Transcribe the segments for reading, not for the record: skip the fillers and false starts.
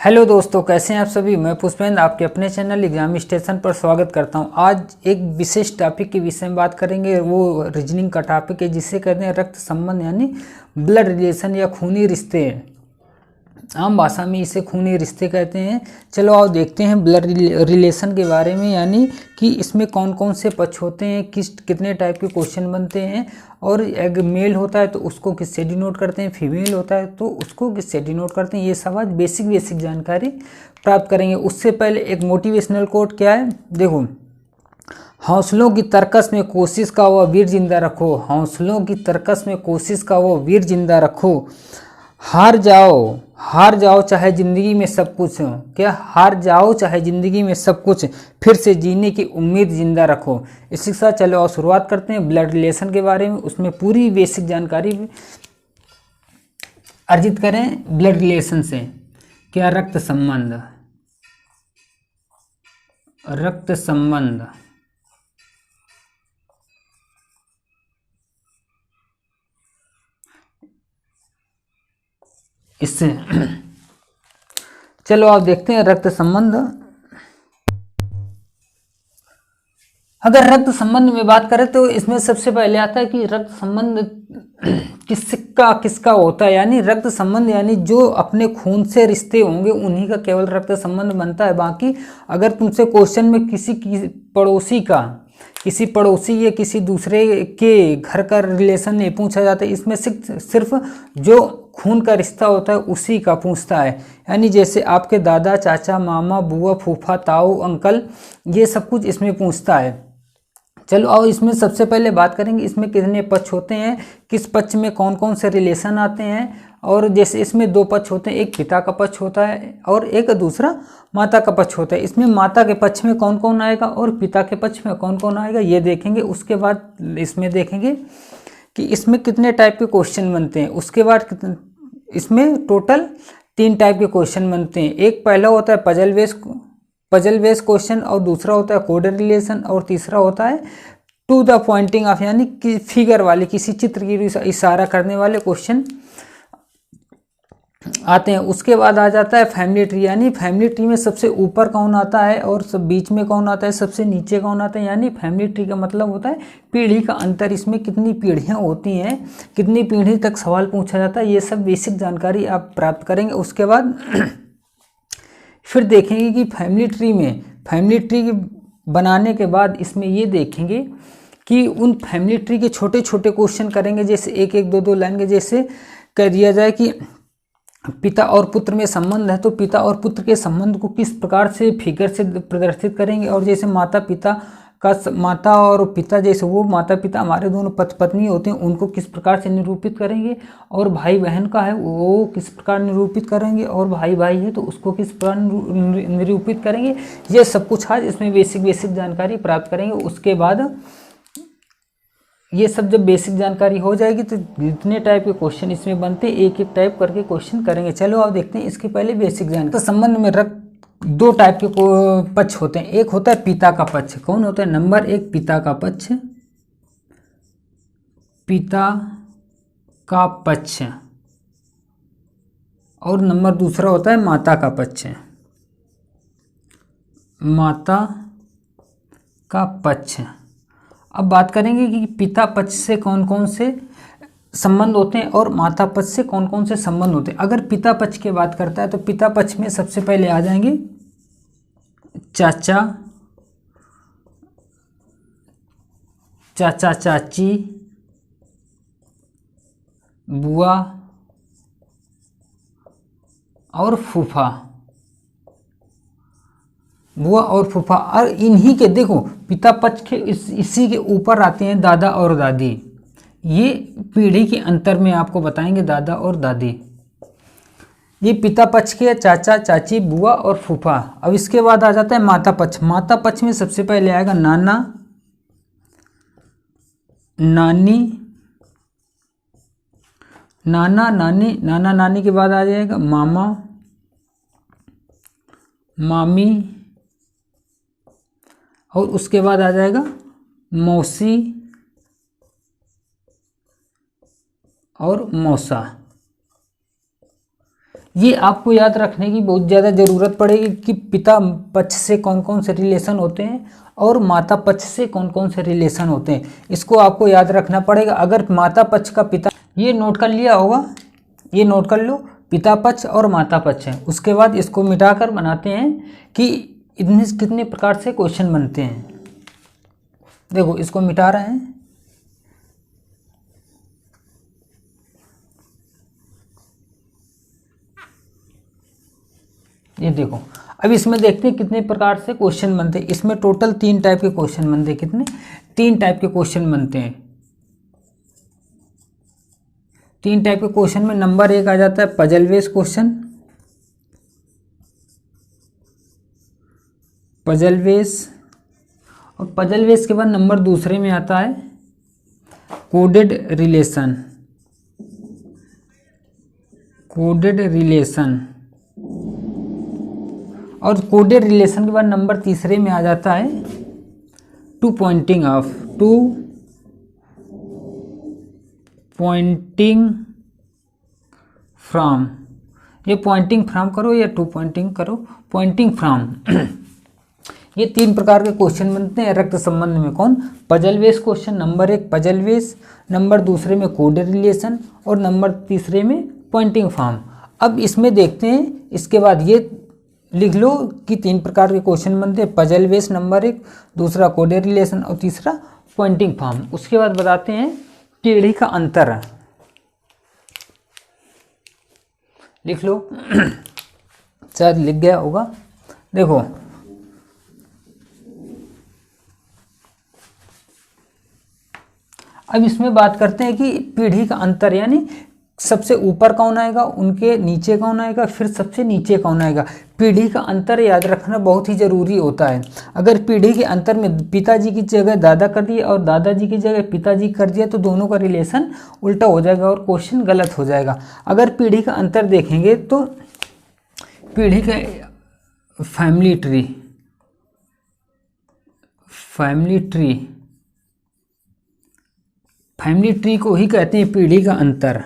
Hello दोस्तों, कैसे हैं आप सभी। मैं पुष्पेंद्र आपके अपने चैनल एग्जाम स्टेशन पर स्वागत करता हूं। आज एक विशेष टॉपिक के विषय में बात करेंगे। वो रीजनिंग का टॉपिक है जिसे कहते हैं रक्त संबंध यानी ब्लड रिलेशन या खूनी रिश्ते। आम भाषा में इसे खूनी रिश्ते कहते हैं। चलो आओ देखते हैं ब्लड रिलेशन के बारे में, यानी कि इसमें कौन कौन से पक्ष होते हैं, कितने टाइप के क्वेश्चन बनते हैं, और अगर मेल होता है तो उसको किससे डिनोट करते हैं, फीमेल होता है तो उसको किससे डिनोट करते हैं। ये सब आज बेसिक जानकारी प्राप्त करेंगे। उससे पहले एक मोटिवेशनल कोट क्या है, देखो। हौसलों की तरकस में कोशिश का वह वीर जिंदा रखो, हौसलों की तरकस में कोशिश का वह वीर जिंदा रखो। हार जाओ चाहे जिंदगी में सब कुछ हो, क्या हार जाओ चाहे जिंदगी में सब कुछ, फिर से जीने की उम्मीद जिंदा रखो। इसी के साथ चलो और शुरुआत करते हैं ब्लड रिलेशन के बारे में। उसमें पूरी बेसिक जानकारी अर्जित करें ब्लड रिलेशन से। क्या रक्त संबंध, रक्त संबंध इससे चलो आप देखते हैं रक्त संबंध। अगर रक्त संबंध में बात करें तो इसमें सबसे पहले आता है कि रक्त संबंध किसका होता है। यानी रक्त संबंध यानी जो अपने खून से रिश्ते होंगे उन्हीं का केवल रक्त संबंध बनता है। बाकी अगर तुमसे क्वेश्चन में किसी पड़ोसी या किसी दूसरे के घर का रिलेशन नहीं पूछा जाता, इसमें सिर्फ जो खून का रिश्ता होता है उसी का पूछता है। यानी जैसे आपके दादा, चाचा, मामा, बुआ, फूफा, ताऊ, अंकल, ये सब कुछ इसमें पूछता है। चलो आओ इसमें सबसे पहले बात करेंगे इसमें कितने पक्ष होते हैं, किस पक्ष में कौन कौन से रिलेशन आते हैं। और जैसे इसमें दो पक्ष होते हैं, एक पिता का पक्ष होता है और एक दूसरा माता का पक्ष होता है। इसमें माता के पक्ष में कौन कौन आएगा और पिता के पक्ष में कौन कौन आएगा ये देखेंगे। उसके बाद इसमें देखेंगे कि इसमें कितने टाइप के क्वेश्चन बनते हैं। उसके बाद इसमें टोटल 3 टाइप के क्वेश्चन बनते हैं। एक पहला होता है पजल बेस्ड क्वेश्चन, और दूसरा होता है कोड रिलेशन, और तीसरा होता है टू द पॉइंटिंग ऑफ यानी कि फिगर वाले, किसी चित्र की इशारा करने वाले क्वेश्चन आते हैं। उसके बाद आ जाता है फैमिली ट्री, यानी फैमिली ट्री में सबसे ऊपर कौन आता है और सब बीच में कौन आता है, सबसे नीचे कौन आता है। यानी फैमिली ट्री का मतलब होता है पीढ़ी का अंतर, इसमें कितनी पीढ़ियां होती हैं, कितनी पीढ़ी तक सवाल पूछा जाता है, ये सब बेसिक जानकारी आप प्राप्त करेंगे। उसके बाद फिर देखेंगे कि फैमिली ट्री बनाने के बाद इसमें ये देखेंगे कि उन फैमिली ट्री के छोटे छोटे क्वेश्चन करेंगे। जैसे एक एक दो लाइन के, जैसे कह दिया जाए कि पिता और पुत्र में संबंध है तो पिता और पुत्र के संबंध को किस प्रकार से फिगर से प्रदर्शित करेंगे। और जैसे माता और पिता, जैसे वो माता पिता हमारे दोनों पति पत्नी होते हैं, उनको किस प्रकार से निरूपित करेंगे। और भाई बहन का है वो किस प्रकार निरूपित करेंगे, और भाई है तो उसको किस प्रकार निरूपित करेंगे। ये सब कुछ आज इसमें बेसिक जानकारी प्राप्त करेंगे। उसके बाद ये सब जब बेसिक जानकारी हो जाएगी तो जितने टाइप के क्वेश्चन इसमें बनते हैं एक एक टाइप करके क्वेश्चन करेंगे। चलो आप देखते हैं इसके पहले बेसिक जानकारी। तो संबंध में दो टाइप के पक्ष होते हैं। एक होता है पिता का पक्ष। कौन होता है? नंबर 1 पिता का पक्ष, पिता का पक्ष। और नंबर दूसरा होता है माता का पक्ष, माता का पक्ष। अब बात करेंगे कि पिता पक्ष से कौन कौन से संबंध होते हैं और माता पक्ष से कौन कौन से संबंध होते हैं। अगर पिता पक्ष की बात करता है तो पिता पक्ष में सबसे पहले आ जाएंगे चाचा, चाची, बुआ और फूफा, और इन्हीं के देखो पिता पक्ष के इसी के ऊपर आते हैं दादा और दादी। ये पीढ़ी के अंतर में आपको बताएंगे दादा और दादी। ये पिता पक्ष के चाचा, चाची, बुआ और फूफा। अब इसके बाद आ जाता है माता पक्ष। माता पक्ष में सबसे पहले आएगा नाना, नानी, नाना नानी के बाद आ जाएगा मामा, मामी, और उसके बाद आ जाएगा मौसी और मौसा। ये आपको याद रखने की बहुत ज़्यादा ज़रूरत पड़ेगी कि पिता पक्ष से कौन कौन से रिलेशन होते हैं और माता पक्ष से कौन कौन से रिलेशन होते हैं, इसको आपको याद रखना पड़ेगा। अगर माता पक्ष का पिता, ये नोट कर लिया होगा, ये नोट कर लो, पिता पक्ष और माता पक्ष है। उसके बाद इसको मिटाकर बनाते हैं कि इतने कितने प्रकार से क्वेश्चन बनते हैं। देखो इसको मिटा रहे हैं, ये देखो। अब इसमें देखते हैं कितने प्रकार से क्वेश्चन बनते हैं। इसमें टोटल 3 टाइप के क्वेश्चन बनते हैं। कितने? 3 टाइप के क्वेश्चन बनते हैं। 3 टाइप के क्वेश्चन में नंबर 1 आ जाता है puzzle based question, puzzle based, और पजल बेस्ड के बाद नंबर दूसरे में आता है कोडेड रिलेशन, कोडेड रिलेशन, और कोडेड रिलेशन के बाद नंबर तीसरे में आ जाता है to pointing of, to pointing from, ये पॉइंटिंग फ्रॉम करो या टू पॉइंटिंग करो, पॉइंटिंग फ्रॉम। ये 3 प्रकार के क्वेश्चन बनते हैं रक्त संबंध में। कौन? Puzzle based question, number 1 puzzle based, number दूसरे में कोडेड रिलेशन, और नंबर तीसरे में पॉइंटिंग फ्रॉम। अब इसमें देखते हैं, इसके बाद ये लिख लो कि 3 प्रकार के क्वेश्चन बनते हैं, पजल बेस्ड नंबर 1, दूसरा कोडेड रिलेशन और तीसरा पॉइंटिंग फ्रॉम। उसके बाद बताते हैं पीढ़ी का अंतर, लिख लो शायद लिख गया होगा। देखो अब इसमें बात करते हैं कि पीढ़ी का अंतर, यानी सबसे ऊपर कौन आएगा, उनके नीचे कौन आएगा, फिर सबसे नीचे कौन आएगा। पीढ़ी का अंतर याद रखना बहुत ही ज़रूरी होता है। अगर पीढ़ी के अंतर में पिताजी की जगह दादा कर दिया और दादाजी की जगह पिताजी कर दिया तो दोनों का रिलेशन उल्टा हो जाएगा और क्वेश्चन गलत हो जाएगा। अगर पीढ़ी का अंतर देखेंगे तो पीढ़ी का family tree, family tree, family tree को ही कहते हैं पीढ़ी का अंतर,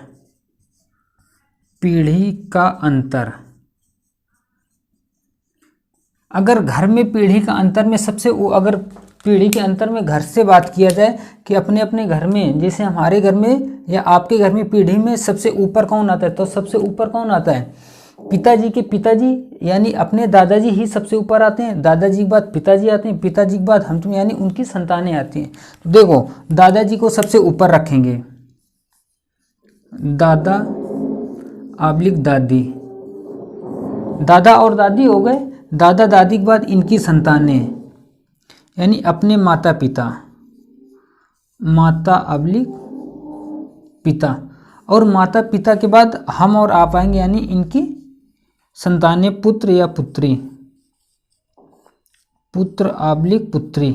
पीढ़ी का अंतर। अगर घर में पीढ़ी का अंतर में सबसे, अगर पीढ़ी के अंतर में घर से बात किया जाए कि अपने अपने घर में, जैसे हमारे घर में या आपके घर में पीढ़ी में सबसे ऊपर कौन आता है, तो सबसे ऊपर कौन आता है? पिताजी के पिताजी, यानी अपने दादाजी ही सबसे ऊपर आते हैं। दादाजी के बाद पिताजी आते हैं, पिताजी के बाद हम तुम, यानी उनकी संतानें आती हैं। देखो दादाजी को सबसे ऊपर रखेंगे, दादा आब्लिक दादी, दादा और दादी हो गए। दादा दादी के बाद इनकी संतानें, यानी अपने माता पिता, माता अब्लिक पिता, और माता पिता के बाद हम और आप आएंगे, यानी इनकी संतानें, पुत्र या पुत्री, पुत्र आब्लिक पुत्री।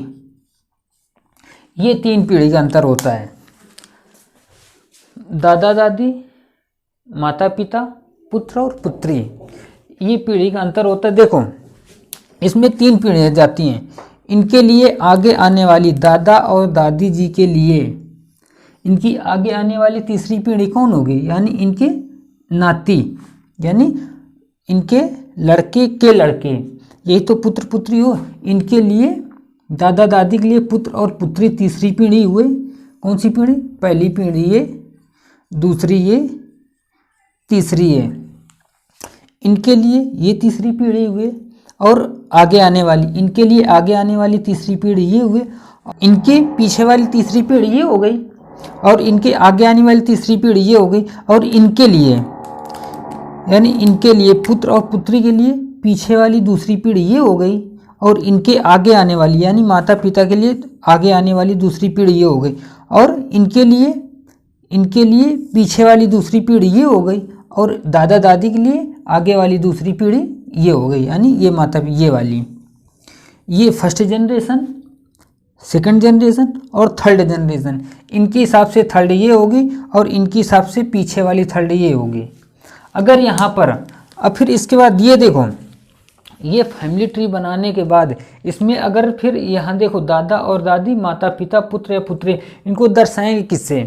ये 3 पीढ़ी का अंतर होता है, दादा दादी, माता पिता, पुत्र और पुत्री, ये पीढ़ी का अंतर होता है। देखो इसमें 3 पीढ़ियाँ जाती हैं। इनके लिए आगे आने वाली दादा और दादी जी के लिए, इनकी आगे आने वाली तीसरी पीढ़ी कौन होगी, यानी इनके नाती, यानी इनके लड़के के लड़के, यही तो पुत्र पुत्री हो। इनके लिए दादा दादी के लिए पुत्र और पुत्री तीसरी पीढ़ी हुए। कौन सी पीढ़ी? पहली पीढ़ी ये, दूसरी ये, तीसरी है। इनके लिए ये तीसरी पीढ़ी हुए, और आगे आने वाली, इनके लिए आगे आने वाली तीसरी पीढ़ी ये हुए, इनके पीछे वाली तीसरी पीढ़ी ये हो गई, और इनके आगे आने वाली तीसरी पीढ़ी ये हो गई। और इनके लिए, यानी इनके लिए पुत्र और पुत्री के लिए पीछे वाली दूसरी पीढ़ी ये हो गई, और इनके आगे आने वाली, यानी माता पिता के लिए आगे आने वाली दूसरी पीढ़ी ये हो गई, और इनके लिए पीछे वाली दूसरी पीढ़ी ये हो गई, और दादा दादी के लिए आगे वाली दूसरी पीढ़ी ये हो गई, यानी ये माता ये वाली। ये फर्स्ट जनरेशन, सेकंड जनरेशन और थर्ड जनरेशन। इनके हिसाब से थर्ड ये होगी, और इनके हिसाब से पीछे वाली थर्ड ये होगी। अगर यहाँ पर अब फिर इसके बाद ये देखो, ये फैमिली ट्री बनाने के बाद इसमें अगर फिर यहाँ देखो दादा और दादी, माता पिता, पुत्र या पुत्री, इनको दर्शाएंगे किससे?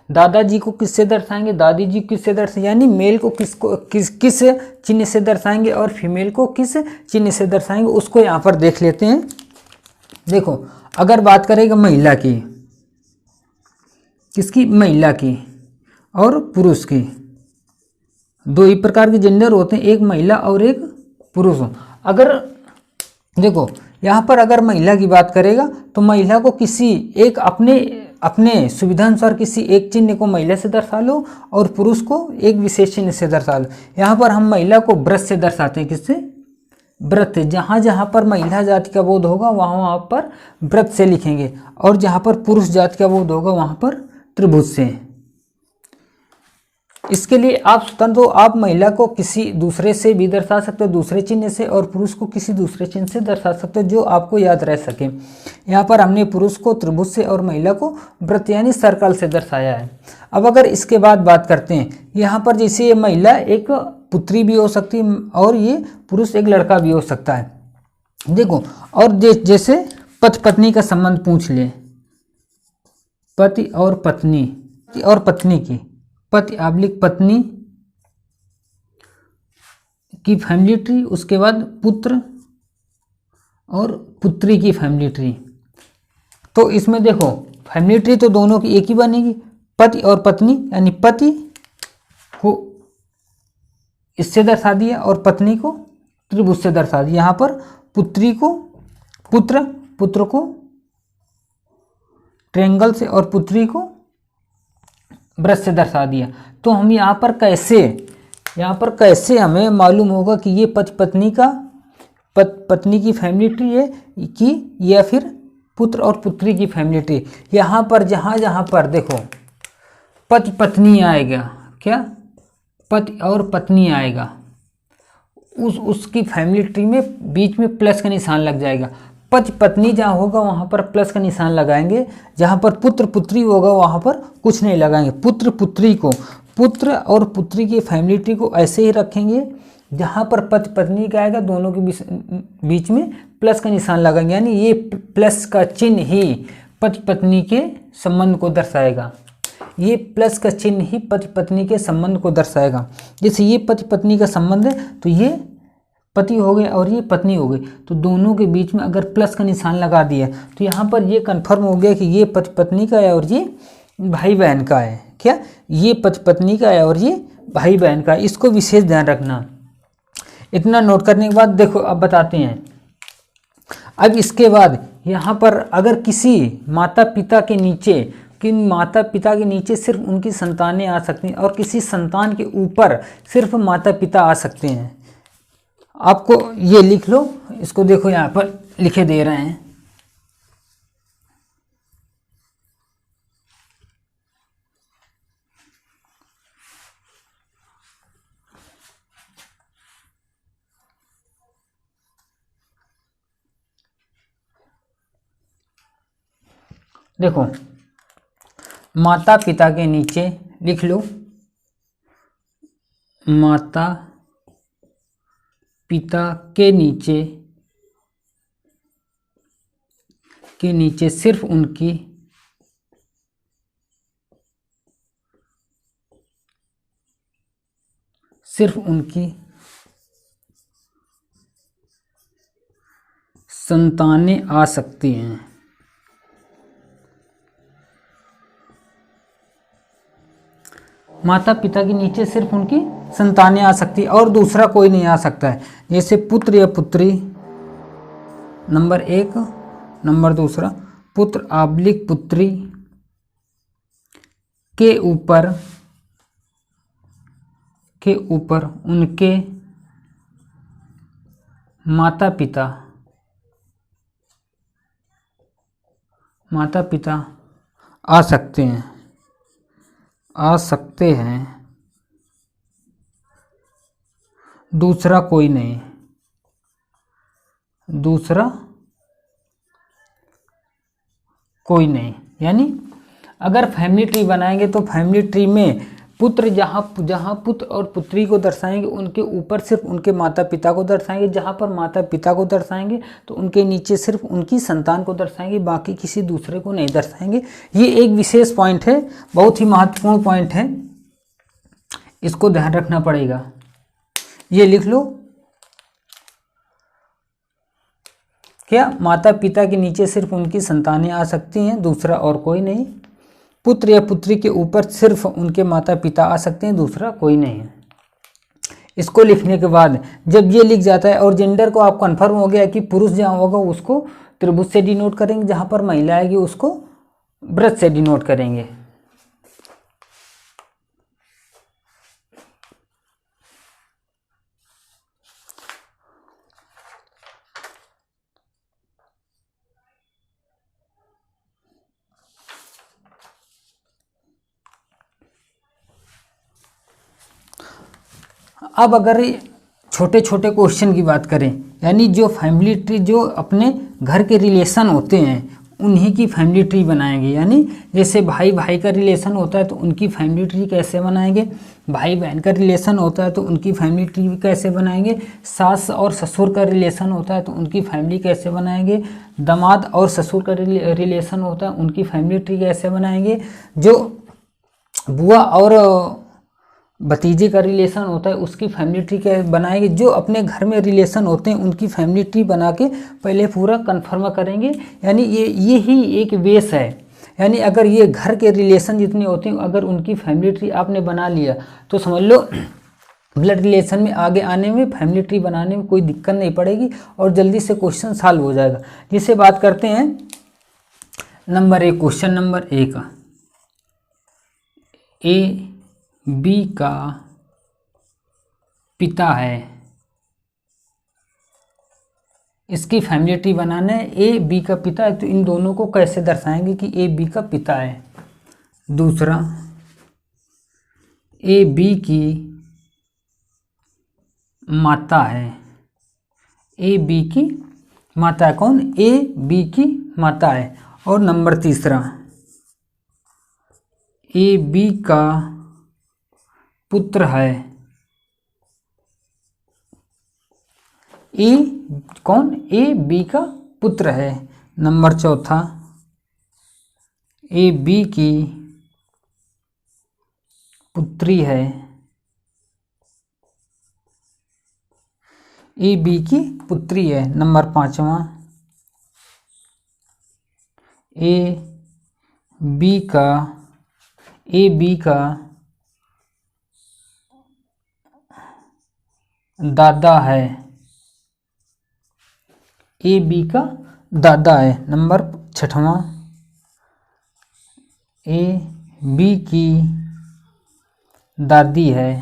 दादाजी को किससे दर्शाएंगे, दादी जी किससे दर्शाएंगे, यानी मेल को किस चिन्ह से दर्शाएंगे और फीमेल को किस चिन्ह से दर्शाएंगे, उसको यहाँ पर देख लेते हैं। देखो अगर बात करेगा महिला की, किसकी, महिला की और पुरुष की, दो ही प्रकार के जेंडर होते हैं, एक महिला और एक पुरुष। अगर देखो यहाँ पर अगर महिला की बात करेगा तो महिला को किसी एक अपने सुविधा अनुसार किसी एक चिन्ह को महिला से दर्शा लो और पुरुष को एक विशेष चिन्ह से दर्शा लो। यहाँ पर हम महिला को व्रत से दर्शाते हैं, किससे, व्रत। जहाँ जहाँ पर महिला जाति का बोध होगा वहाँ पर व्रत से लिखेंगे, और जहाँ पर पुरुष जाति का बोध होगा वहाँ पर त्रिभुज से। इसके लिए आप स्वतंत्र हो, आप महिला को किसी दूसरे से भी दर्शा सकते हो, दूसरे चिन्ह से, और पुरुष को किसी दूसरे चिन्ह से दर्शा सकते हो जो आपको याद रह सके। यहाँ पर हमने पुरुष को त्रिभुज से और महिला को वृत्त यानी सर्कल से दर्शाया है। अब अगर इसके बाद बात करते हैं, यहाँ पर जैसे ये महिला एक पुत्री भी हो सकती है और ये पुरुष एक लड़का भी हो सकता है। देखो और जैसे पति पत्नी का संबंध पूछ ले, पति और पत्नी की, पति आब्लिक पत्नी की फैमिली ट्री, उसके बाद पुत्र और पुत्री की फैमिली ट्री। तो इसमें देखो फैमिली ट्री तो दोनों की एक ही बनेगी, पति और पत्नी, यानी पति को इससे दर्शा दिया और पत्नी को त्रिभुज से दर्शा दिया। यहाँ पर पुत्री को पुत्र को ट्रायंगल से और पुत्री को वृत्त से दर्शा दिया। तो हम यहाँ पर कैसे हमें मालूम होगा कि ये पत्नी की फैमिली ट्री है कि या फिर पुत्र और पुत्री की फैमिली ट्री। यहाँ पर जहाँ पर देखो पति पत्नी आएगा, क्या, पति और पत्नी आएगा, उसकी फैमिली ट्री में बीच में प्लस का निशान लग जाएगा। पति पत्नी जहाँ होगा वहाँ पर प्लस का निशान लगाएंगे, जहाँ पर पुत्र पुत्री होगा वहाँ पर कुछ नहीं लगाएंगे। पुत्र और पुत्री की फैमिली ट्री को ऐसे ही रखेंगे, जहाँ पर पति पत्नी का आएगा दोनों के बीच में प्लस का निशान लगाएंगे, यानी ये प्लस का चिन्ह ही पति पत्नी के संबंध को दर्शाएगा। ये प्लस का चिन्ह ही पति पत्नी के संबंध को दर्शाएगा। जैसे ये पति पत्नी का संबंध है तो ये पति हो गए और ये पत्नी हो गई, तो दोनों के बीच में अगर प्लस का निशान लगा दिया तो यहाँ पर ये कन्फर्म हो गया कि ये पति पत्नी का है और ये भाई बहन का है। क्या, ये पति पत्नी का है और ये भाई बहन का है। इसको विशेष ध्यान रखना। इतना नोट करने के बाद देखो अब बताते हैं। अब इसके बाद यहाँ पर अगर किसी माता पिता के नीचे सिर्फ उनकी संतानें आ सकती हैं और किसी संतान के ऊपर सिर्फ माता पिता आ सकते हैं। आपको ये लिख लो, इसको देखो यहाँ पर लिखे दे रहे हैं। देखो माता पिता के नीचे लिख लो, माता पिता के नीचे सिर्फ उनकी संतानें आ सकती हैं। माता पिता के नीचे सिर्फ उनकी संतानें आ सकती है और दूसरा कोई नहीं आ सकता है। जैसे पुत्र या पुत्री नंबर 1, नंबर दूसरा पुत्र आब्लिक पुत्री के ऊपर उनके माता पिता आ सकते हैं, दूसरा कोई नहीं, यानी अगर फैमिली ट्री बनाएंगे तो फैमिली ट्री में पुत्र जहाँ पुत्र और पुत्री को दर्शाएंगे उनके ऊपर सिर्फ उनके माता पिता को दर्शाएंगे, जहाँ पर माता पिता को दर्शाएंगे तो उनके नीचे सिर्फ उनकी संतान को दर्शाएंगे, बाकी किसी दूसरे को नहीं दर्शाएंगे। ये एक विशेष पॉइंट है, बहुत ही महत्वपूर्ण पॉइंट है, इसको ध्यान रखना पड़ेगा। ये लिख लो, क्या माता पिता के नीचे सिर्फ उनकी संतानें आ सकती हैं, दूसरा और कोई नहीं। पुत्र या पुत्री के ऊपर सिर्फ उनके माता पिता आ सकते हैं, दूसरा कोई नहीं है। इसको लिखने के बाद जब ये लिख जाता है और जेंडर को आप कंफर्म हो गया कि पुरुष जहाँ होगा उसको त्रिभुज से डिनोट करेंगे, जहाँ पर महिला आएगी उसको वृत्त से डिनोट करेंगे। अब अगर छोटे छोटे क्वेश्चन की बात करें, यानी जो फैमिली ट्री जो अपने घर के रिलेशन होते हैं उन्हीं की फैमिली ट्री बनाएंगे। यानी जैसे भाई भाई का रिलेशन होता है तो उनकी फैमिली ट्री कैसे बनाएंगे, भाई बहन का रिलेशन होता है तो उनकी फैमिली ट्री कैसे बनाएंगे, सास और ससुर का रिलेशन होता है तो उनकी फैमिली कैसे बनाएंगे, दामाद और ससुर का रिलेशन होता है उनकी फैमिली ट्री कैसे बनाएंगे, जो बुआ और भतीजे का रिलेशन होता है उसकी फैमिली ट्री कैसे बनाएंगे। जो अपने घर में रिलेशन होते हैं उनकी फैमिली ट्री बना के पहले पूरा कन्फर्म करेंगे। यानी ये ही एक बेस है। यानी अगर ये घर के रिलेशन जितने होते हैं अगर उनकी फैमिली ट्री आपने बना लिया तो समझ लो ब्लड रिलेशन में आगे आने में फैमिली ट्री बनाने में कोई दिक्कत नहीं पड़ेगी और जल्दी से क्वेश्चन सॉल्व हो जाएगा। जिससे बात करते हैं number 1, question number 1, A B का पिता है, इसकी फैमिली ट्री बनाना है। ए बी का पिता है तो इन दोनों को कैसे दर्शाएंगे कि ए बी का पिता है। दूसरा, ए बी की माता है, ए बी की माता है, कौन, ए बी की माता है। और नंबर 3, ए बी का पुत्र है, ए कौन, ए बी का पुत्र है। नंबर 4, ए बी की पुत्री है, ए बी की पुत्री है। नंबर 5, ए बी का दादा है, ए बी का दादा है। नंबर 6, ए बी की दादी है।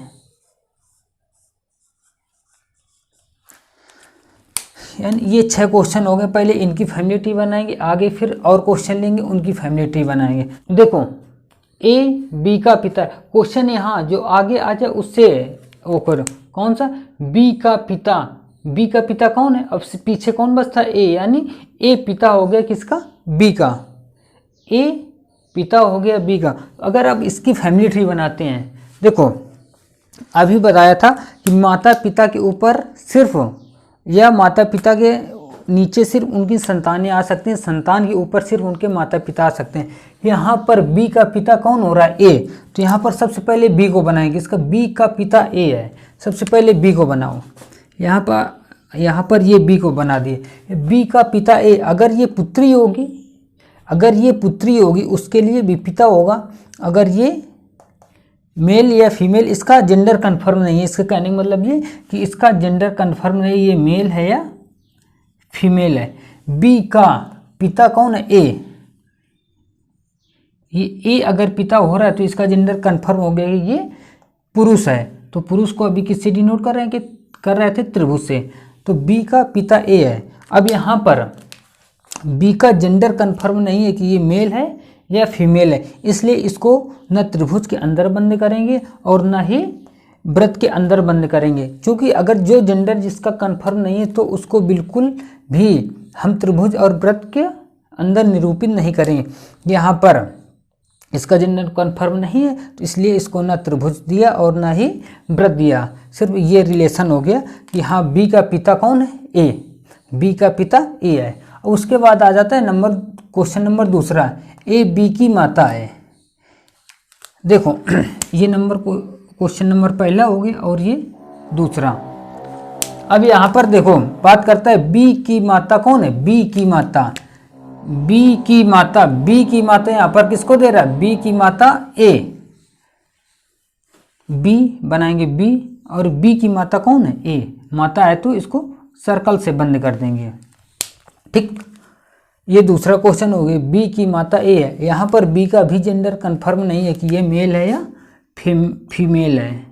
यानी ये 6 क्वेश्चन हो गए। पहले इनकी फैमिली ट्री बनाएंगे, आगे फिर और क्वेश्चन लेंगे उनकी फैमिली ट्री बनाएंगे। देखो ए बी का पिता, क्वेश्चन यहाँ जो आगे आ जाए उससे वो करो, कौन सा, बी का पिता। बी का पिता कौन है, अब पीछे कौन बचता है, ए, यानी ए पिता हो गया किसका, बी का, ए पिता हो गया बी का। अगर अब इसकी फैमिली ट्री बनाते हैं, देखो अभी बताया था कि माता पिता के ऊपर सिर्फ या माता पिता के नीचे सिर्फ उनकी संतानें आ सकती हैं, संतान के ऊपर सिर्फ उनके माता पिता आ सकते हैं। यहाँ पर बी का पिता कौन हो रहा है, ए, तो यहाँ पर सबसे पहले बी को बनाएंगे। इसका बी का पिता ए है, सबसे पहले बी को बनाओ। यहाँ पर ये बी को बना दिए, बी का पिता ए। अगर ये पुत्री होगी उसके लिए भी पिता होगा। अगर ये मेल या फीमेल, इसका जेंडर कंफर्म नहीं है। इसका कहने का मतलब ये कि इसका जेंडर कंफर्म नहीं, ये मेल है या फीमेल है। बी का पिता कौन है, ए, ये ए अगर पिता हो रहा है तो इसका जेंडर कंफर्म हो गया कि ये पुरुष है। तो पुरुष को अभी किससे डिनोट कर रहे थे, त्रिभुज से। तो बी का पिता ए है। अब यहाँ पर बी का जेंडर कंफर्म नहीं है कि ये मेल है या फीमेल है, इसलिए इसको न त्रिभुज के अंदर बंद करेंगे और न ही वृत्त के अंदर बंद करेंगे। क्योंकि अगर जो जेंडर जिसका कंफर्म नहीं है तो उसको बिल्कुल भी हम त्रिभुज और वृत्त के अंदर निरूपित नहीं करेंगे। यहाँ पर इसका जेंडर कन्फर्म नहीं है, तो इसलिए इसको ना त्रिभुज दिया और ना ही वृत्त दिया। सिर्फ ये रिलेशन हो गया कि हाँ बी का पिता कौन है, ए, बी का पिता ए है। और उसके बाद आ जाता है क्वेश्चन नंबर दूसरा, ए बी की माता है। देखो ये क्वेश्चन नंबर पहला हो गया और ये दूसरा। अब यहाँ पर देखो बात करता है बी की माता कौन है, बी की माता, बी की माता, बी की माता यहाँ पर किसको दे रहा है, बी की माता ए, बी बनाएंगे बी, और बी की माता कौन है, ए, माता है तो इसको सर्कल से बंद कर देंगे। ठीक, ये दूसरा क्वेश्चन हो गया, बी की माता ए है। यहाँ पर बी का भी जेंडर कंफर्म नहीं है कि ये मेल है या फीमेल है,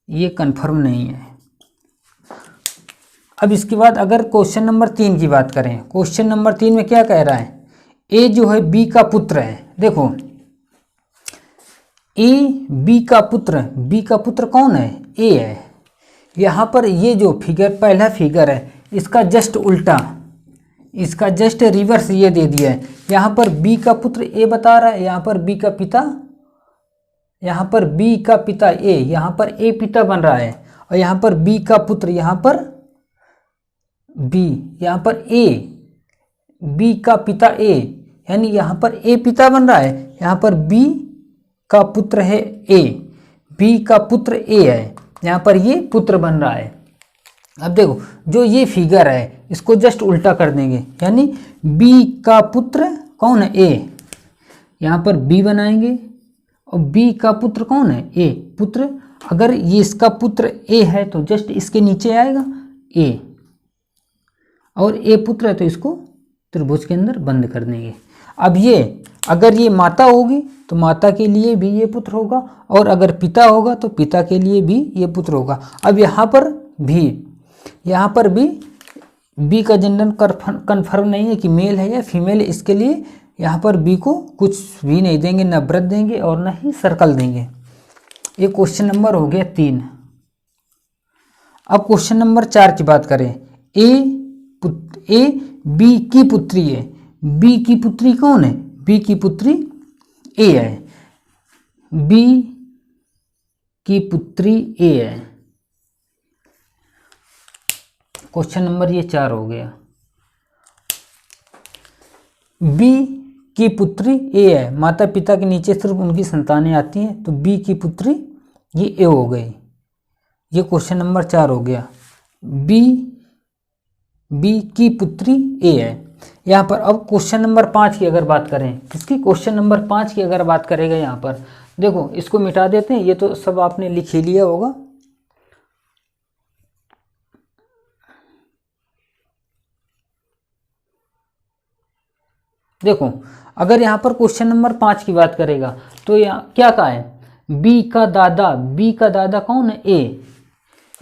ये कंफर्म नहीं है। अब इसके बाद अगर क्वेश्चन नंबर 3 की बात करें, क्वेश्चन नंबर 3 में क्या कह रहा है, ए जो है बी का पुत्र है। देखो ए बी का पुत्र, बी का पुत्र कौन है, ए है। यहाँ पर ये जो फिगर पहला फिगर है इसका जस्ट उल्टा, इसका जस्ट रिवर्स ये दे दिया है। यहाँ पर बी का पुत्र ए बता रहा है, यहाँ पर बी का पिता, यहाँ पर बी का पिता ए, यहाँ पर ए पिता बन रहा है, और यहाँ पर बी का पुत्र, यहाँ पर बी, यहाँ पर ए, बी का पिता ए, यानी यहाँ पर ए पिता बन रहा है, यहाँ पर बी का पुत्र है ए, बी का पुत्र ए है, यहाँ पर ये पुत्र बन रहा है। अब देखो जो ये फिगर है इसको जस्ट उल्टा कर देंगे, यानी बी का पुत्र कौन है, ए, यहाँ पर बी बनाएंगे, और बी का पुत्र कौन है, ए, पुत्र। अगर ये इसका पुत्र ए है तो जस्ट इसके नीचे आएगा ए, और ए पुत्र है तो इसको त्रिभुज के अंदर बंद कर देंगे। अब ये अगर ये माता होगी तो माता के लिए भी ये पुत्र होगा, और अगर पिता होगा तो पिता के लिए भी ये पुत्र होगा। अब यहाँ पर भी, यहाँ पर भी बी का जेंडर कन्फर्म नहीं है कि मेल है या फीमेल है, इसके लिए यहाँ पर बी को कुछ भी नहीं देंगे, ना वृत्त देंगे और ना ही सर्कल देंगे। ये क्वेश्चन नंबर हो गया 3। अब क्वेश्चन नंबर 4 की बात करें, ए बी की पुत्री है, बी की पुत्री कौन है, बी की पुत्री ए है, बी की पुत्री ए है। क्वेश्चन नंबर ये 4 हो गया। बी की पुत्री ए है, माता पिता के नीचे सिर्फ उनकी संतानें आती हैं, तो बी की पुत्री ये ए हो गई। ये क्वेश्चन नंबर 4 हो गया। बी की पुत्री ए है। यहाँ पर अब क्वेश्चन नंबर 5 की अगर बात करें, किसकी, क्वेश्चन नंबर 5 की अगर बात करेगा, यहाँ पर देखो इसको मिटा देते हैं, ये तो सब आपने लिख ही लिया होगा। देखो अगर यहाँ पर क्वेश्चन नंबर 5 की बात करेगा तो यहाँ क्या कहा है, बी का दादा, बी का दादा कौन है, ए,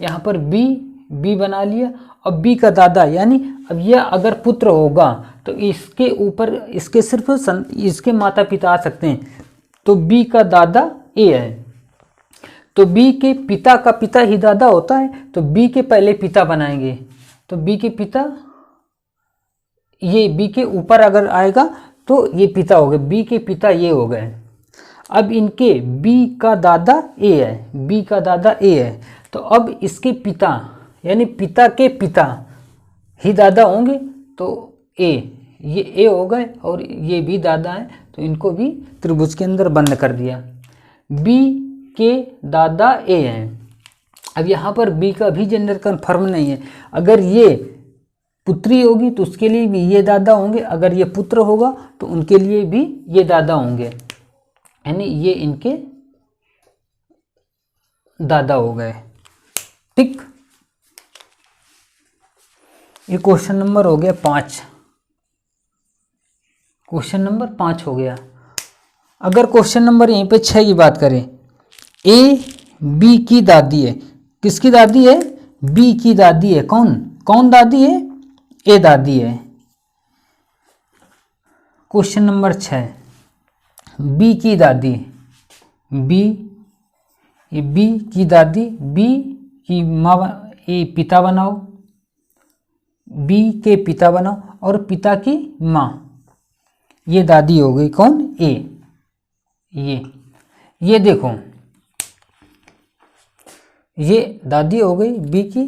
यहाँ पर बी बना लिया, और बी का दादा यानी अब यह अगर पुत्र होगा तो इसके ऊपर इसके सिर्फ इसके माता पिता आ सकते हैं, तो बी का दादा ए है, तो बी के पिता का पिता ही दादा होता है, तो बी के पहले पिता बनाएंगे, तो बी के पिता, ये बी के ऊपर अगर आएगा तो ये पिता हो गए, बी के पिता ये हो गए। अब इनके बी का दादा ए है, बी का दादा ए है, तो अब इसके पिता यानी पिता के पिता ही दादा होंगे, तो ये ए हो गए और ये भी दादा है, तो इनको भी त्रिभुज के अंदर बंद कर दिया। बी के दादा ए हैं। अब यहाँ पर बी का भी जेंडर कन्फर्म नहीं है, अगर ये पुत्री होगी तो उसके लिए भी ये दादा होंगे, अगर ये पुत्र होगा तो उनके लिए भी ये दादा होंगे, यानी ये इनके दादा हो गए। ठीक, ये क्वेश्चन नंबर हो गया 5, क्वेश्चन नंबर 5 हो गया। अगर क्वेश्चन नंबर यहीं पे 6 की बात करें, ए बी की दादी है, किसकी दादी है, बी की दादी है, कौन दादी है, ए दादी है। क्वेश्चन नंबर 6, बी की दादी, बी की दादी, बी की माँ, ए पिता बनाओ, बी के पिता बनाओ, और पिता की माँ ये दादी हो गई, कौन, ए। ये देखो, ये दादी हो गई, बी की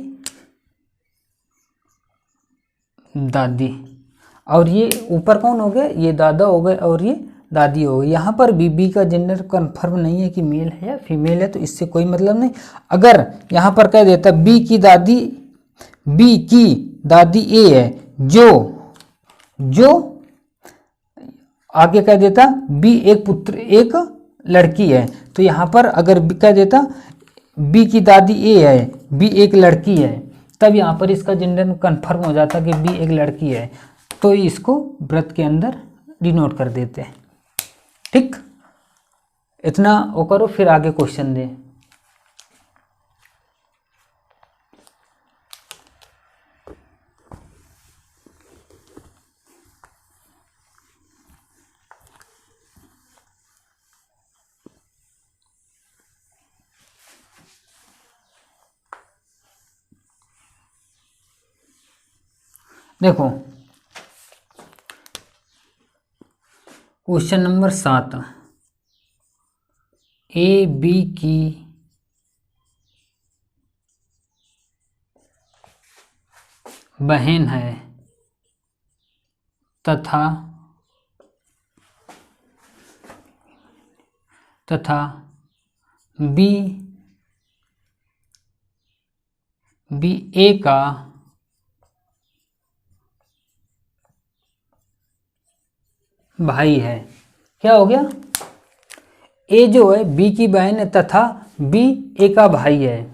दादी, और ये ऊपर कौन हो गया, ये दादा हो गए और ये दादी हो गई। यहाँ पर बी का जेंडर कंफर्म नहीं है कि मेल है या फीमेल है, तो इससे कोई मतलब नहीं। अगर यहाँ पर कह देता बी की दादी ए है, जो आगे कह देता बी एक पुत्र एक लड़की है, तो यहाँ पर अगर कह देता बी की दादी ए है, बी एक लड़की है, तब यहाँ पर इसका जेंडर कंफर्म हो जाता कि बी एक लड़की है, तो इसको व्रत के अंदर डिनोट कर देते हैं। ठीक, इतना वो करो, फिर आगे क्वेश्चन दे। देखो क्वेश्चन नंबर 7, ए बी की बहन है तथा बी ए का भाई है। क्या हो गया, ए जो है बी की बहन है तथा बी ए का भाई है।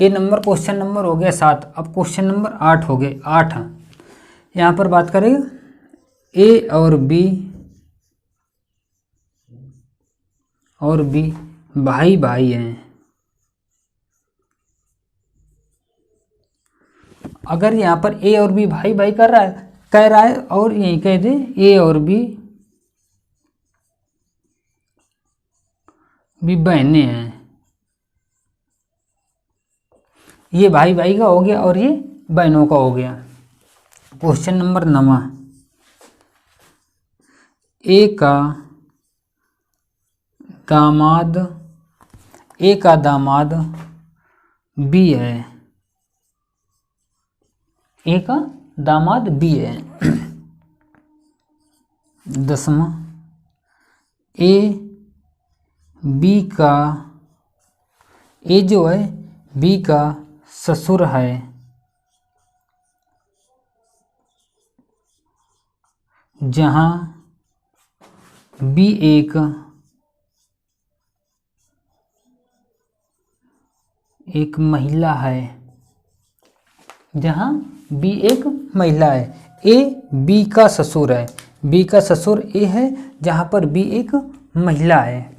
ये नंबर क्वेश्चन नंबर हो गया 7। अब क्वेश्चन नंबर 8 हो गए। 8 यहाँ पर बात करेंगे, ए और बी भाई हैं। अगर यहाँ पर ए और बी भाई कह रहा है और यहीं कह दे ए और बी बहनें हैं, ये भाई का हो गया और ये बहनों का हो गया। क्वेश्चन नंबर 9, ए का दामाद बी है, ए का दामाद बी है। 10वां, ए जो है बी का ससुर है, जहां बी एक महिला है, जहां बी एक महिला है। ए बी का ससुर है, बी का ससुर ए है, जहां पर बी एक महिला है।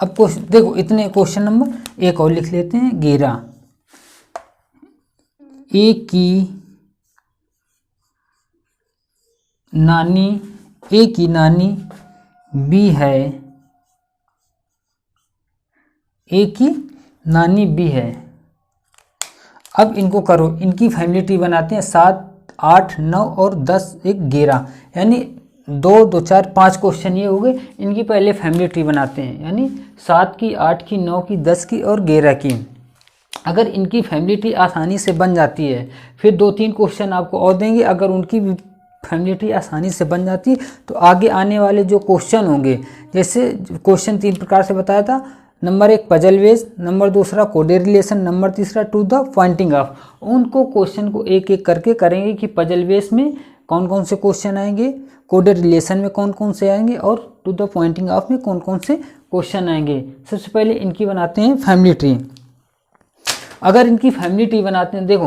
अब देखो इतने क्वेश्चन नंबर एक और लिख लेते हैं। 11, ए की नानी बी है, ए की नानी बी है। अब इनको करो, इनकी फैमिली ट्री बनाते हैं। 7, 8, 9 और 10, 11, यानी 2, 2, 4, 5 क्वेश्चन ये हो गए। इनकी पहले फैमिली ट्री बनाते हैं, यानी 7 की, 8 की, 9 की, 10 की और 11 की। अगर इनकी फैमिली ट्री आसानी से बन जाती है, फिर 2-3 क्वेश्चन आपको और देंगे। अगर उनकी फैमिली ट्री आसानी से बन जाती है तो आगे आने वाले जो क्वेश्चन होंगे, जैसे क्वेश्चन 3 प्रकार से बताया था। Number 1 puzzle base, number 2 coded relation, number 3 to the pointing of. उनको क्वेश्चन को एक एक करके करेंगे कि पजल बेस में कौन कौन से क्वेश्चन आएंगे, कोडेड रिलेशन में कौन कौन से आएंगे और टू द पॉइंटिंग ऑफ में कौन कौन से क्वेश्चन आएंगे। सबसे पहले इनकी बनाते हैं फैमिली ट्री। अगर इनकी फैमिली ट्री बनाते हैं, देखो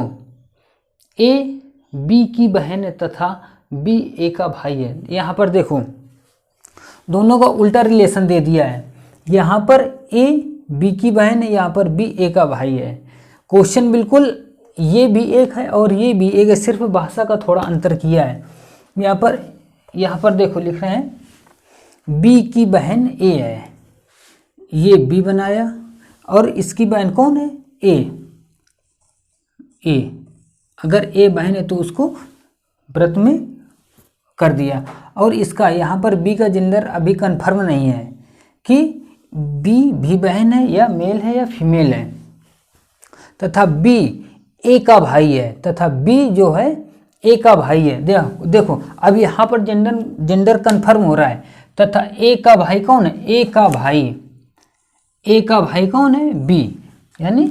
ए बी की बहन है तथा बी ए का भाई है। यहाँ पर देखो दोनों का उल्टा रिलेशन दे दिया है। यहाँ पर ए बी की बहन है, यहाँ पर बी ए का भाई है। क्वेश्चन बिल्कुल ये भी एक है और ये भी एक है, सिर्फ भाषा का थोड़ा अंतर किया है। यहाँ पर देखो लिख रहे हैं बी की बहन ए है, ये बी बनाया और इसकी बहन कौन है, ए। अगर ए बहन है तो उसको व्रत में कर दिया। और इसका यहाँ पर बी का जेंडर अभी कंफर्म नहीं है कि बी भी बहन है या मेल है या फीमेल है, तथा बी ए का भाई है, तथा बी जो है ए का भाई है। देखो अब यहाँ पर जेंडर कंफर्म हो रहा है, तथा ए का भाई कौन है, ए का भाई कौन है, बी। यानी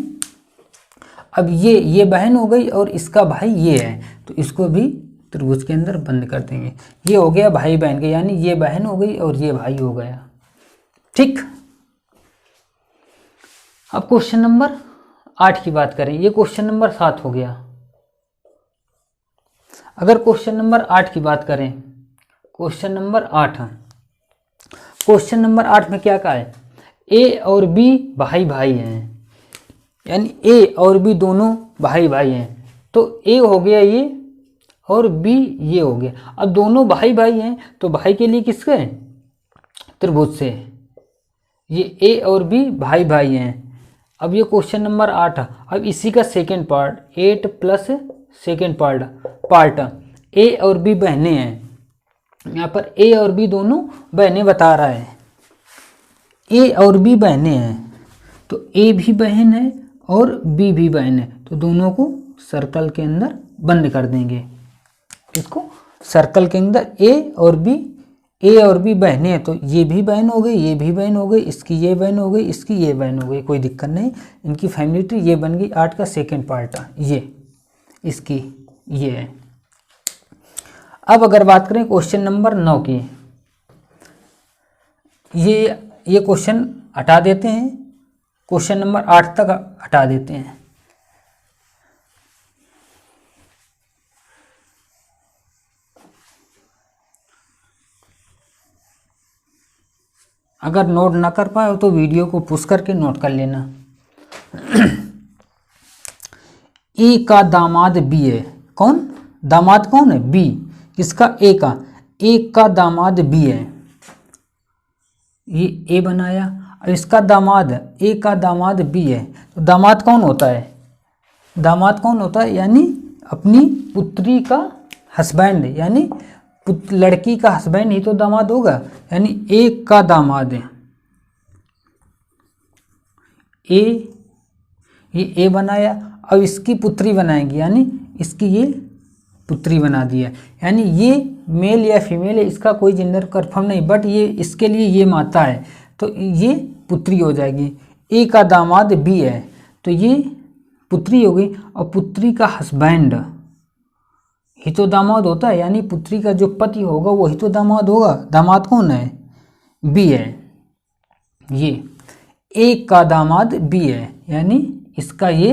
अब ये बहन हो गई और इसका भाई ये है, तो इसको भी त्रिभुज के अंदर बंद कर देंगे। ये हो गया भाई बहन के, यानी ये बहन हो गई और ये भाई हो गया। ठीक, अब क्वेश्चन नंबर 8 की बात करें, ये क्वेश्चन नंबर 7 हो गया। अगर क्वेश्चन नंबर 8 की बात करें, क्वेश्चन नंबर 8 में क्या कहा है, ए और बी भाई भाई हैं, यानी ए और बी दोनों भाई भाई हैं। तो ए हो गया ये और बी ये हो गया। अब दोनों भाई भाई हैं तो भाई के लिए किसके, त्रिभुज से, ये ए और बी भाई भाई हैं। अब ये क्वेश्चन नंबर 8, अब इसी का second part, 8 plus second part A और बी बहनें हैं। यहाँ पर ए और बी दोनों बहनें बता रहा है, ए और बी बहनें हैं, तो ए भी बहन है और बी भी बहन है, तो दोनों को सर्कल के अंदर बंद कर देंगे। इसको सर्कल के अंदर ए और बी बहनें हैं, तो ये भी बहन हो गई, ये भी बहन हो गई, इसकी ये बहन हो गई, इसकी ये बहन हो गई, कोई दिक्कत नहीं। इनकी फैमिली ट्री ये बन गई 8 का सेकेंड पार्ट, ये इसकी ये है। अब अगर बात करें क्वेश्चन नंबर 9 की, ये क्वेश्चन हटा देते हैं, क्वेश्चन नंबर 8 तक हटा देते हैं। अगर नोट ना कर पाए तो वीडियो को पुश करके नोट कर लेना। ए का दामाद बी है, कौन दामाद, कौन है, बी, किसका, ए का दामाद बी है, ये ए बनाया। और इसका दामाद, ए का दामाद बी है, तो दामाद कौन होता है, यानी अपनी पुत्री का हस्बैंड, यानी लड़की का हस्बैंड ही तो दामाद होगा। यानी ए का दामाद है, ये ए बनाया। अब इसकी पुत्री बनाएंगे, यानी इसकी ये पुत्री बना दिया। यानी ये मेल या फीमेल है, इसका कोई जेंडर कंफर्म नहीं, बट ये इसके लिए ये माता है, तो ये पुत्री हो जाएगी। ए का दामाद बी है, तो ये पुत्री हो गई। और पुत्री का हस्बैंड ही तो दामाद होता है, यानी पुत्री का जो पति होगा वही तो दामाद होगा। दामाद कौन है, बी है। ये ए का दामाद बी है, यानी इसका ये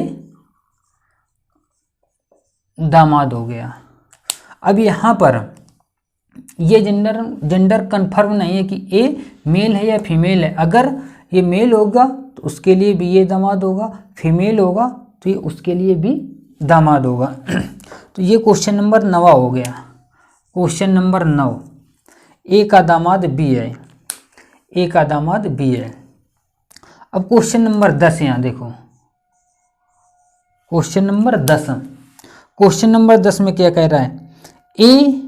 दामाद हो गया। अब यहाँ पर ये जेंडर कंफर्म नहीं है कि ए मेल है या फीमेल है। अगर ये मेल होगा तो उसके लिए भी ये दामाद होगा, फीमेल होगा तो ये उसके लिए भी दामाद होगा। तो ये क्वेश्चन नंबर 9 हो गया। क्वेश्चन नंबर 9, ए का दामाद बी है, ए का दामाद बी है। अब क्वेश्चन नंबर 10 यहाँ देखो, क्वेश्चन नंबर 10, क्वेश्चन नंबर 10 में क्या कह रहा है, ए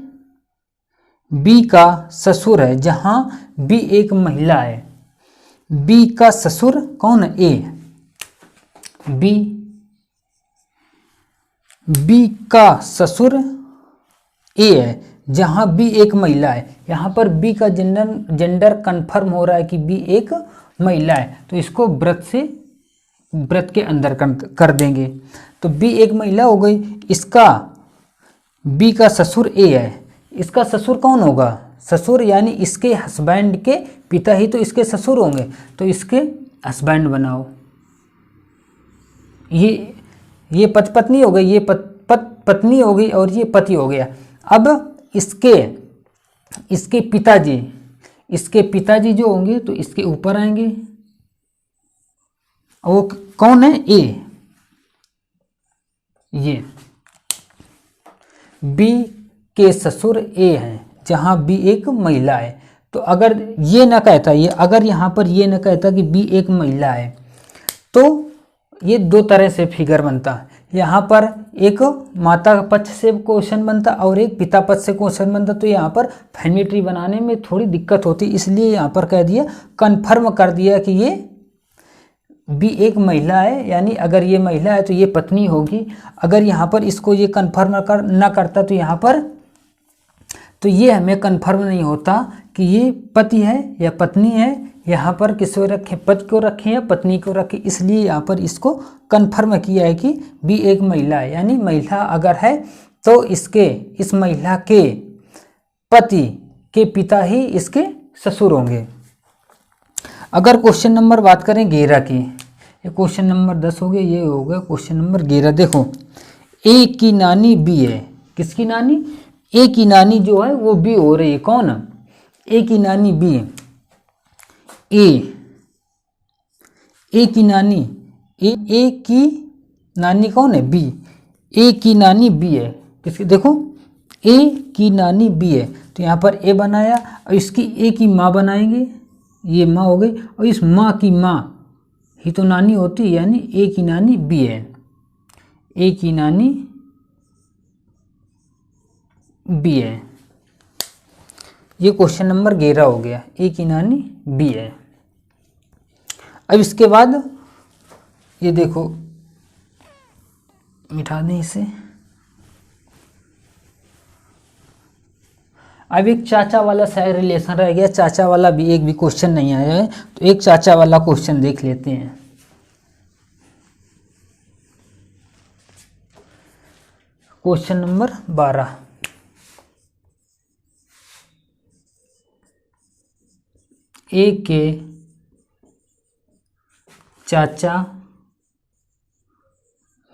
बी का ससुर है, जहां बी एक महिला है। बी का ससुर कौन है, ए, बी का ससुर ए है, जहां बी एक महिला है। यहाँ पर बी का जेंडर कंफर्म हो रहा है कि बी एक महिला है, तो इसको व्रत के अंदर कर देंगे। तो बी एक महिला हो गई। इसका बी का ससुर ए है, इसका ससुर कौन होगा, ससुर यानी इसके हस्बैंड के पिता ही तो इसके ससुर होंगे, तो इसके हस्बैंड बनाओ। ये पत्नी हो गई, ये पत्नी हो गई और ये पति हो गया। अब इसके पिताजी जो होंगे तो इसके ऊपर आएंगे, वो कौन है, ए। ये बी के ससुर ए हैं, जहां बी एक महिला है। तो अगर ये ना कहता, अगर यहाँ पर ये ना कहता कि बी एक महिला है, तो ये दो तरह से फिगर बनता है। यहाँ पर एक माता पक्ष से क्वेश्चन बनता और एक पिता पक्ष से क्वेश्चन बनता, तो यहाँ पर फैमिली ट्री बनाने में थोड़ी दिक्कत होती, इसलिए यहाँ पर कह दिया, कन्फर्म कर दिया कि ये भी एक महिला है, यानी अगर ये महिला है तो ये पत्नी होगी। अगर यहाँ पर इसको ये कन्फर्म ना करता तो यहाँ पर तो ये हमें कन्फर्म नहीं होता कि ये पति है या पत्नी है। यहाँ पर किसको रखें, पति को रखें या पत्नी को रखें, इसलिए यहाँ पर इसको कन्फर्म किया है कि भी एक महिला है, यानी महिला अगर है तो इस महिला के पति के पिता ही इसके ससुर होंगे। अगर क्वेश्चन नंबर बात करें 11 की, ये क्वेश्चन नंबर 10 हो गया, ये हो गया क्वेश्चन नंबर 11। देखो, ए की नानी बी है, किसकी नानी, ए की नानी जो है वो बी हो रही है, कौन, ए की नानी बी, ए की नानी, ए की नानी कौन है, बी, ए की नानी बी है, किसकी, देखो ए की नानी बी है, तो यहाँ पर ए बनाया और इसकी ए की माँ बनाएंगे, ये माँ हो गई, और इस माँ की माँ ही तो नानी होती है, यानी ए की नानी बी है, ए की नानी बी है। ये क्वेश्चन नंबर 11 हो गया, ए की नानी बी है। अब इसके बाद ये देखो, मिटा दें इसे। अब एक चाचा वाला साइड रिलेशन रह गया, चाचा वाला भी एक भी क्वेश्चन नहीं आया है, तो एक चाचा वाला क्वेश्चन देख लेते हैं। क्वेश्चन नंबर 12, ए के चाचा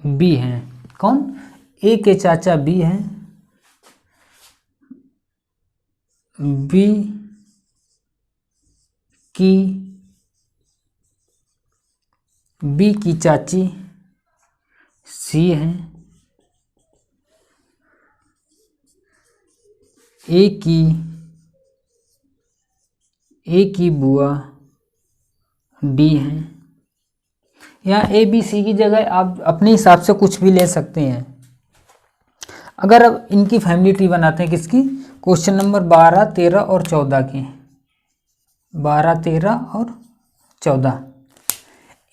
बी हैं, कौन, ए के चाचा बी हैं, बी की चाची सी हैं, ए की बुआ डी हैं। यहाँ ए बी सी की जगह आप अपने हिसाब से कुछ भी ले सकते हैं। अगर अब इनकी फैमिली ट्री बनाते हैं, किसकी, क्वेश्चन नंबर 12, 13 और 14 की, 12, 13 और 14।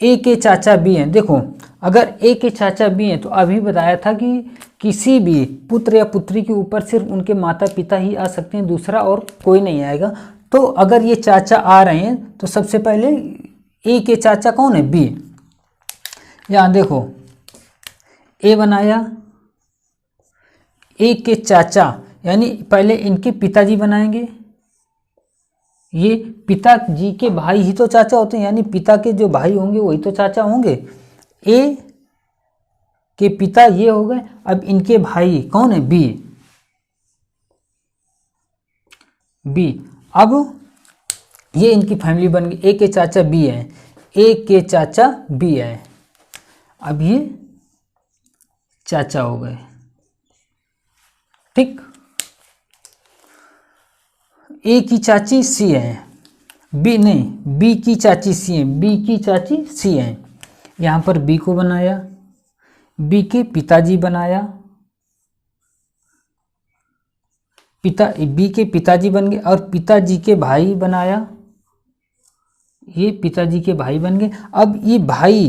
ए के चाचा बी हैं, देखो अगर ए के चाचा बी हैं तो अभी बताया था कि किसी भी पुत्र या पुत्री के ऊपर सिर्फ उनके माता पिता ही आ सकते हैं, दूसरा और कोई नहीं आएगा। तो अगर ये चाचा आ रहे हैं तो सबसे पहले ए के चाचा कौन है, बी। यहाँ देखो, ए बनाया, ए के चाचा यानी पहले इनके पिताजी बनाएंगे, ये पिताजी के भाई ही तो चाचा होते हैं, यानी पिता के जो भाई होंगे वही तो चाचा होंगे। ए के पिता ये हो गए, अब इनके भाई कौन है, बी। अब ये इनकी फैमिली बन गई, ए के चाचा बी है, ए के चाचा बी है, अब ये चाचा हो गए, ठीक। ए की चाची सी है, बी नहीं, बी की चाची सी है, बी की चाची सी है। यहाँ पर बी को बनाया, बी के पिताजी बनाया, बी के पिताजी बन गए, और पिताजी के भाई बनाया, ये पिताजी के भाई बन गए। अब ये भाई,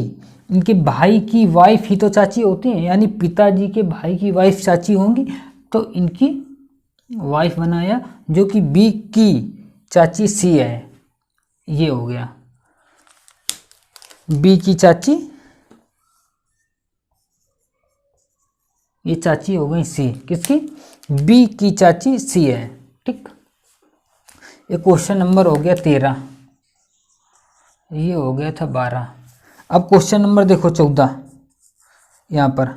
इनके भाई की वाइफ ही तो चाची होती है, यानी पिताजी के भाई की वाइफ चाची होंगी, तो इनकी वाइफ बनाया, जो कि बी की चाची सी है, ये हो गया बी की चाची, ये चाची हो गई सी, किसकी, बी की चाची सी है, ठीक। ये क्वेश्चन नंबर हो गया 13, ये हो गया था 12। अब क्वेश्चन नंबर देखो 14, यहाँ पर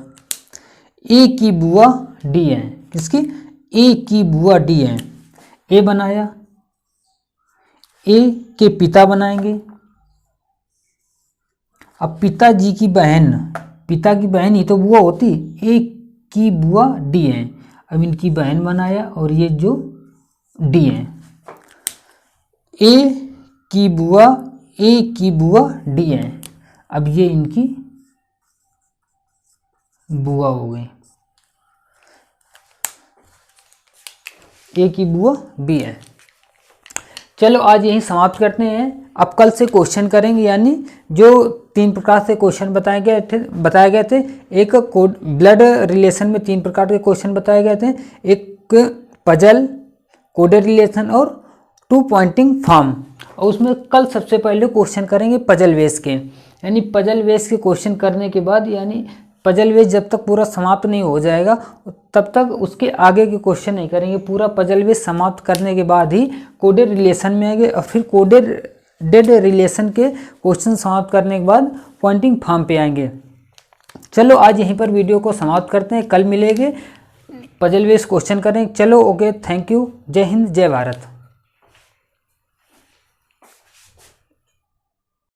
ए की बुआ डी है, किसकी, ए की बुआ डी है। ए बनाया, ए के पिता बनाएंगे, अब पिताजी की बहन, पिता की बहन ही तो बुआ होती, ए की बुआ डी है, अब इनकी बहन बनाया, और ये जो डी है, ए की बुआ डी है, अब ये इनकी बुआ हो गई, ए की बुआ बी है। चलो आज यही समाप्त करते हैं। अब कल से क्वेश्चन करेंगे, यानी जो 3 प्रकार से क्वेश्चन बताए गए थे। एक कोड ब्लड रिलेशन में 3 प्रकार के क्वेश्चन बताए गए थे, एक पजल, कोडेड रिलेशन और 2 पॉइंटिंग फॉर्म। और उसमें कल सबसे पहले क्वेश्चन करेंगे पजल बेस के, यानी पजल बेस के क्वेश्चन करने के बाद, यानी पजल बेस जब तक पूरा समाप्त नहीं हो जाएगा तब तक उसके आगे के क्वेश्चन नहीं करेंगे। पूरा पजल बेस समाप्त करने के बाद ही कोडेड रिलेशन में आएंगे, और फिर कोडेड रिलेशन के क्वेश्चन समाप्त करने के बाद पॉइंटिंग फॉर्म पे आएंगे। चलो आज यहीं पर वीडियो को समाप्त करते हैं, कल मिलेंगे, पजल बेस क्वेश्चन करें। चलो ओके, थैंक यू, जय हिंद, जय भारत।